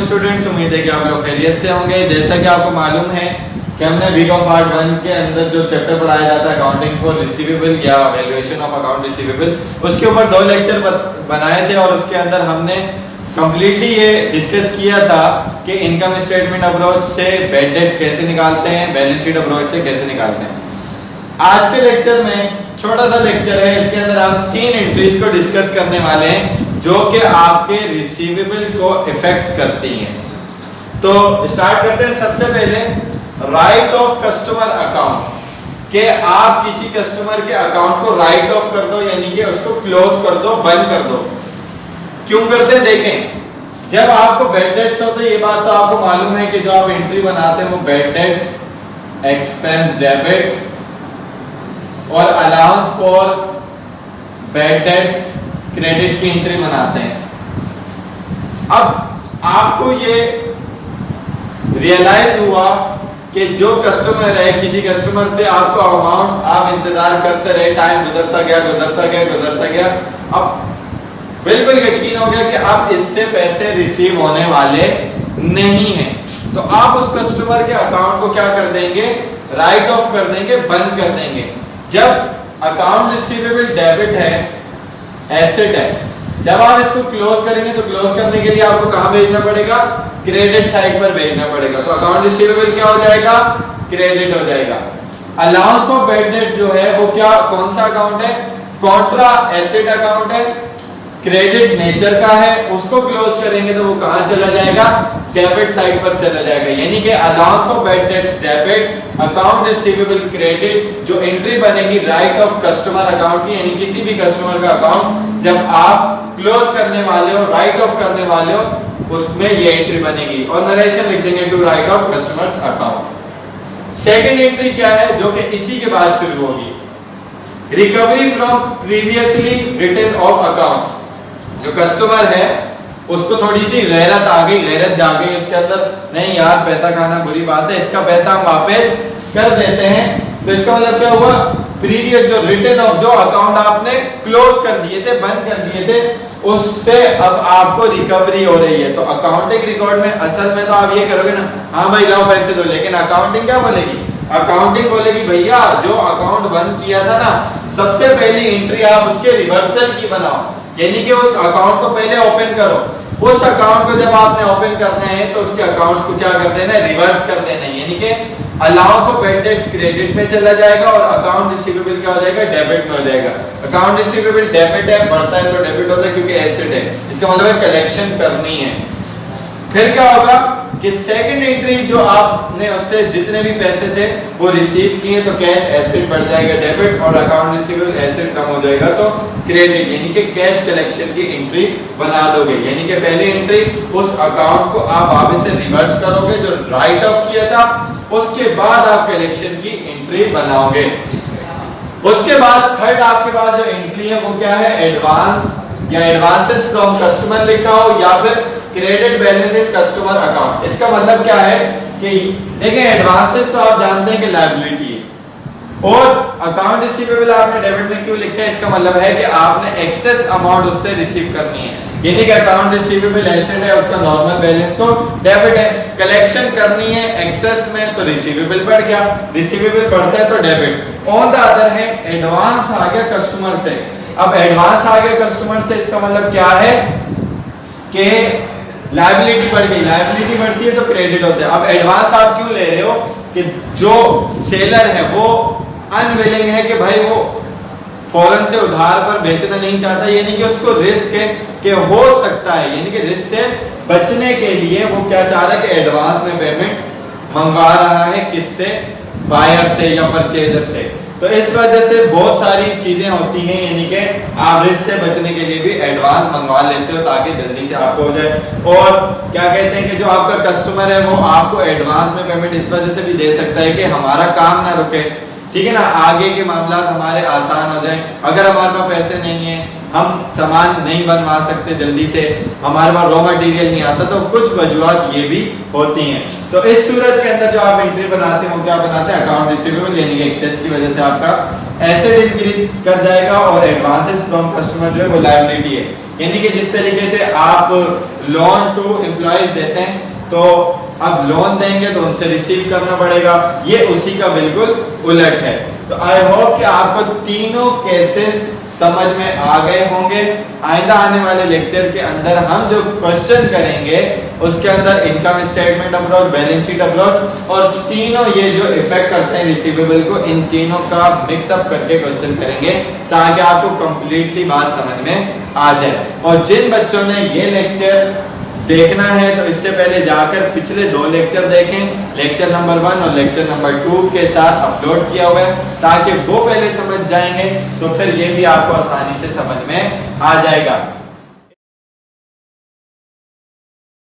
Students, उम्मीद है कि आप लोग खैरियत से होंगे। जैसा कि आपको मालूम है कि हमने बीकॉम पार्ट 1 के अंदर जो चैप्टर पढ़ाया जाता है अकाउंटिंग फॉर रिसीवेबल या वैल्यूएशन ऑफ अकाउंट रिसीवेबल, उसके ऊपर 2 लेक्चर बनाए थे और उसके अंदर हमने कंप्लीटली ये डिस्कस किया था कि इनकम स्टेटमेंट अप्रोच से बैड डेट्स कैसे निकालते हैं, बैलेंस शीट अप्रोच से कैसे निकालते हैं। आज के लेक्चर में छोटा सा लेक्चर है, इसके अंदर हम 3 एंट्रीज को डिस्कस करने वाले हैं जो कि आपके रिसीवेबल को इफेक्ट करती हैं। तो स्टार्ट करते हैं। सबसे पहले राइट ऑफ कस्टमर अकाउंट, कि आप किसी कस्टमर के अकाउंट को राइट ऑफ कर दो, यानी कि उसको क्लोज कर दो, बंद कर दो। क्यों करते हैं देखें, जब आपको बैड डेट्स होते हैं, ये बात तो आपको मालूम है कि जो आप एंट्री बनाते हैं वो बैड डेट्स, एक्सपेंस डेबिट और allowance for bad debts credit की एंट्री बनाते हैं। अब आपको ये रियलाइज हुआ कि जो कस्टमर है, किसी कस्टमर से आपको अमाउंट आप इंतजार करते रहे, टाइम गुजरता गया, अब बिल्कुल यकीन हो गया कि अब इससे पैसे रिसीव होने वाले नहीं हैं, तो आप उस कस्टमर के अकाउंट को क्या कर देंगे, राइट ऑफ कर देंगे, बंद कर देंगे। जब अकाउंट रिसीवेबल डेबिट है, एसेट है, जब आप इसको क्लोज करेंगे तो क्लोज करने के लिए आपको कहां भेजना पड़ेगा, क्रेडिट साइड पर भेजना पड़ेगा। तो अकाउंट रिसीवेबल क्या हो जाएगा, क्रेडिट हो जाएगा। अलाउंस ऑफ बैड डेट्स जो है वो क्या, कौन सा अकाउंट है, कॉन्ट्रा एसेट अकाउंट है, क्रेडिट नेचर का है, उसको क्लोज करेंगे तो वो कहां चला जाएगा, डेबिट साइड पर चला जाएगा। यानी कि allowance of bad debts debit, account receivable credit, जो एंट्री बनेगी राइट ऑफ कस्टमर अकाउंट की, यानी किसी भी कस्टमर का अकाउंट जब आप क्लोज करने वाले हो, राइट ऑफ करने वाले हो, उसमें ये एंट्री बनेगी और नरेशन लिख देंगे to write off customers account. Second entry क्या है, जो कि इसी के बाद शुरू होगी, recovery from previously written off account. जो कस्टमर है उसको थोड़ी सी गैरत आ गई, गैरत जाग गई उसके अंदर, नहीं यार पैसा खाना बुरी बात है, इसका पैसा हम वापस कर देते हैं। तो इसका मतलब क्या हुआ, प्रीवियस जो रिटन ऑफ, जो अकाउंट आपने क्लोज कर दिए थे, बंद कर दिए थे, उससे अब आपको रिकवरी हो रही है। तो अकाउंटिंग रिकॉर्ड में असल में तो आप ये करोगे ना, हाँ भाई लाओ पैसे दो, लेकिन अकाउंटिंग क्या बोलेगी, अकाउंटिंग बोलेगी भैया जो अकाउंट बंद किया था ना, सबसे पहली एंट्री आप उसके रिवर्सल की बनाओ, यानी कि उस अकाउंट को पहले ओपन करो। उस अकाउंट को जब आपने ओपन करना है तो उसके अकाउंट्स को क्या कर देना है, रिवर्स कर देना है, यानी कि allowance of bad debts credit में चला जाएगा और अकाउंट रिसीवेबल क्या हो जाएगा, डेबिट में हो जाएगा। अकाउंट रिसीवेबल डेबिट है, बढ़ता है तो डेबिट होता है क्योंकि एसेट है, इसका मतलब है कलेक्शन करनी है। फिर क्या होगा कि सेकंड एंट्री, जो आपने उससे जितने भी पैसे थे वो रिसीव किए तो कैश एसेट बढ़ जाएगा डेबिट, और अकाउंट रिसीवेबल एसेट कम हो जाएगा तो क्रेडिट, यानी कि कैश कलेक्शन की एंट्री बना दोगे। यानी कि पहली एंट्री, उस अकाउंट को आप वापस से रिवर्स करोगे जो राइट ऑफ किया था, उसके बाद आप कलेक्शन की एंट्री बनाओगे। उसके बाद थर्ड आपके पास जो एंट्री है वो क्या है, एडवांस या एडवांसेस फ्रॉम कस्टमर लिखा हो या फिर credit balance in customer account. इसका मतलब क्या है कि देखें, एडवांसेस तो आप जानते हैं कि लायबिलिटी है, और अकाउंट रिसीवेबल आपने डेबिट में क्यों लिखा है, इसका मतलब है कि आपने एक्सेस अमाउंट उससे रिसीव करनी है, यानी कि अकाउंट रिसीवेबल एसेट है, उसका नॉर्मल बैलेंस तो डेबिट है, कलेक्शन करनी है एक्सेस में तो रिसीवेबल बढ़ गया, रिसीवेबल बढ़ता है तो डेबिट। ऑन द अदर है एडवांस आ गया कस्टमर से, अब एडवांस आ गया कस्टमर से, इसका मतलब क्या है कि लायबिलिटी बढ़ गई, लायबिलिटी बढ़ती है तो क्रेडिट होता है। अब एडवांस आप क्यों ले रहे हो कि जो सेलर है वो अनविलिंग है कि भाई वो फौरन से उधार पर बेचना नहीं चाहता, यानी कि उसको रिस्क है कि हो सकता है, यानी कि रिस्क से बचने के लिए वो क्या चाह रहा है कि एडवांस में पेमेंट मंगवा रहा है, किससे, बायर से या परचेजर से। तो इस वजह से बहुत सारी चीजें होती हैं, यानी कि आप रिस्क से बचने के लिए भी एडवांस मंगवा लेते हो ताकि जल्दी से आपको हो जाए। और क्या कहते हैं कि जो आपका कस्टमर है वो आपको एडवांस में पेमेंट इस वजह से भी दे सकता है कि हमारा काम ना रुके, ठीक है ना, आगे के मामला हमारे आसान हो जाए। अगर हमारे पास पैसे नहीं है हम सामान नहीं बनवा सकते जल्दी से, हमारे पास रॉ मटेरियल नहीं आता, तो कुछ वजूहत ये भी होती हैं। तो इस सूरत के अंदर जो आप एंट्री बनाते हो क्या बनाते हैं, अकाउंट रिसीवेबल यानी कि एक्सेस की वजह से आपका एसेट इंक्रीज कर जाएगा और एडवांसेस फ्रॉम कस्टमर जो है वो लायबिलिटी है, यानी कि जिस तरीके से आप लोन टू एम्प्लॉयज देते हैं तो अब लोन देंगे तो उनसे रिसीव करना पड़ेगा, ये उसी का बिल्कुल उलट है। तो आई होप कि आपको तीनों केसेस समझ में आ गए होंगे। आइंदा आने वाले लेक्चर के अंदर हम जो क्वेश्चन करेंगे उसके अंदर income statement approach, balance sheet approach और तीनों ये जो इफेक्ट करते हैं रिसीवेबल को, इन तीनों का मिक्सअप करके क्वेश्चन करेंगे ताकि आपको कंप्लीटली बात समझ में आ जाए। और जिन बच्चों ने ये लेक्चर देखना है तो इससे पहले जाकर पिछले 2 लेक्चर देखें, लेक्चर नंबर 1 और लेक्चर नंबर 2 के साथ अपलोड किया हुआ है, ताकि वो पहले समझ जाएंगे तो फिर ये भी आपको आसानी से समझ में आ जाएगा।